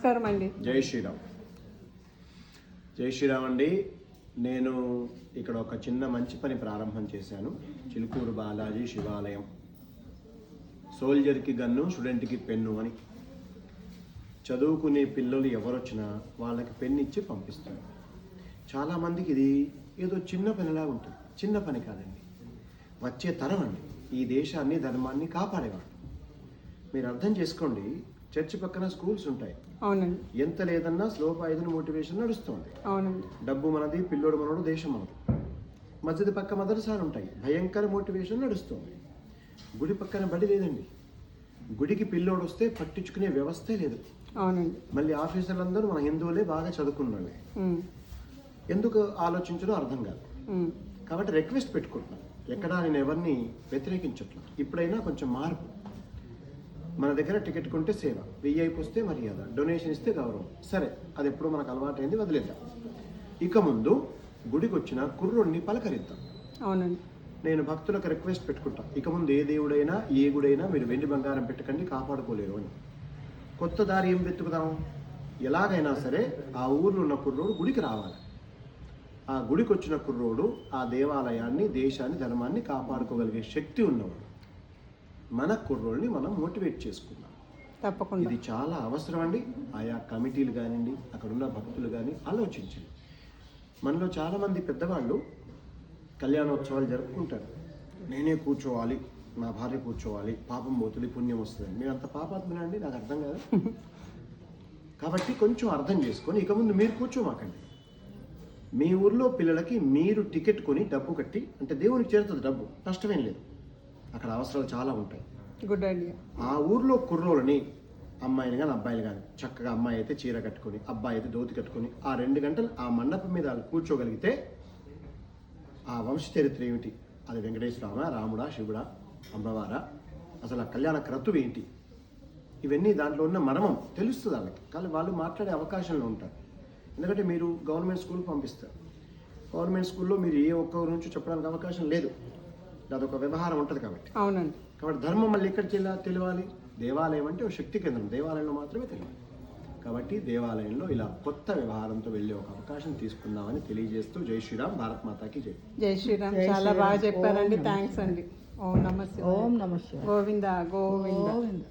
నమస్కారం అండి. జై శ్రీరామ్. జై శ్రీరామ్ అండి. నేను ఇక్కడ ఒక చిన్న మంచి పని ప్రారంభం చేశాను. చిలుకూరు బాలాజీ శివాలయం. సోల్జర్కి గన్ను, స్టూడెంట్కి పెన్ను అని. చదువుకునే పిల్లలు ఎవరొచ్చినా వాళ్ళకి పెన్ను ఇచ్చి పంపిస్తాను. చాలామందికి ఇది ఏదో చిన్న పనిలా ఉంటుంది. చిన్న పని కాదండి, వచ్చే తరం అండి. ఈ దేశాన్ని, ధర్మాన్ని కాపాడేవాడు. మీరు అర్థం చేసుకోండి. చర్చి పక్కన స్కూల్స్ ఉంటాయి. అవునండి. ఎంత లేదన్నా శ్లోపాయుధన మోటివేషన్ నడుస్తుంది. అవునండి. డబ్బు మనది, పిల్లోడు మనోడు, దేశం మనది. మస్జిద్ పక్క మదరసాలు ఉంటాయి, భయంకర మోటివేషన్ నడుస్తుంది. గుడి పక్కన బడి లేదండి. గుడికి పిల్లోడు వస్తే పట్టించుకునే వ్యవస్థే లేదు. అవునండి. మళ్ళీ ఆఫీసర్లందరూ మన హిందువులే, బాగా చదువుకున్నాళ్ళే. ఎందుకు ఆలోచించడం అర్థం కాదు. కాబట్టి రిక్వెస్ట్ పెట్టుకుంటున్నాను. ఎక్కడా నేను ఎవరిని వ్యతిరేకించట్లేదు. ఇప్పుడైనా కొంచెం మార్పు. మన దగ్గర టికెట్ కొంటే సేవ, VIP వస్తే మర్యాద, డొనేషన్ ఇస్తే గౌరవం. సరే, అది ఎప్పుడూ మనకు అలవాటైంది, వదిలేద్దాం. ఇక ముందు గుడికి వచ్చిన కుర్రోడిని పలకరిద్దాం. అవునండి. నేను భక్తులకు రిక్వెస్ట్ పెట్టుకుంటా. ఇక ముందు ఏ దేవుడైనా, ఏ గుడైనా మీరు వెండి బంగారం పెట్టకండి, కాపాడుకోలేరు అని. కొత్త దారి ఏం వెతుకుదాం? ఎలాగైనా సరే ఆ ఊర్లో ఉన్న కుర్రోడు గుడికి రావాలి. ఆ గుడికి వచ్చిన కుర్రోడు ఆ దేవాలయాన్ని, దేశాన్ని, ధర్మాన్ని కాపాడుకోగలిగే శక్తి ఉన్నవాడు. మన కుర్రోళ్ళని మనం మోటివేట్ చేసుకుందాం. తప్పకుండా. ఇది చాలా అవసరం అండి. ఆయా కమిటీలు కానివ్వండి, అక్కడున్న భక్తులు కానీ ఆలోచించండి. మనలో చాలామంది పెద్దవాళ్ళు కళ్యాణోత్సవాలు జరుపుకుంటారు. నేనే కూర్చోవాలి, నా భార్య కూర్చోవాలి, పాపం పోతుంది, పుణ్యం వస్తుంది. మీరు అంత పాపాత్మనా అండి? నాకు అర్థం కాదు. కాబట్టి కొంచెం అర్థం చేసుకొని ఇక ముందు మీరు కూర్చోమాకండి. మీ ఊర్లో పిల్లలకి మీరు టికెట్ కొని డబ్బు కట్టి, అంటే దేవునికి చేరుతుంది డబ్బు, నష్టమేం లేదు. అక్కడ అవసరాలు చాలా ఉంటాయి. Good idea. ఆ ఊర్లో కుర్రోళ్ళని, అమ్మాయిని కానీ అబ్బాయిలు కానీ, చక్కగా అమ్మాయి అయితే చీర కట్టుకొని, అబ్బాయి అయితే ధోతి కట్టుకొని ఆ 2 గంటలు ఆ మండపం మీద కూర్చోగలిగితే ఆ వంశ చరిత్ర ఏమిటి, అది వెంకటేశ్వరరామ, రాముడా, శివుడా, అమ్మవారా, అసలు ఆ కళ్యాణ క్రతువు ఏంటి, ఇవన్నీ దాంట్లో ఉన్న మర్మం తెలుస్తుంది వాళ్ళకి. కానీ వాళ్ళు మాట్లాడే అవకాశంలో ఉంటారు. ఎందుకంటే మీరు గవర్నమెంట్ స్కూల్కి పంపిస్తారు. గవర్నమెంట్ స్కూల్లో మీరు ఏ ఒక్క నుంచి చెప్పడానికి అవకాశం లేదు. అదొక వ్యవహారం ఉంటుంది కాబట్టి. అవునండి. కాబట్టి ధర్మం మళ్ళీ ఎక్కడికి తెలియాలి? దేవాలయం అంటే ఒక శక్తి కేంద్రం, దేవాలయంలో మాత్రమే తెలియాలి. కాబట్టి దేవాలయంలో ఇలా కొత్త వ్యవహారంతో వెళ్ళే ఒక అవకాశం తీసుకుందామని తెలియజేస్తూ జై శ్రీరామ్, భారత్ మాతాకి జై. జై శ్రీరామ్. చాలా బాగా చెప్పారండి. థ్యాంక్స్ అండి. ఓం నమస్తే. ఓం నమః శివాయ. గోవింద గోవింద.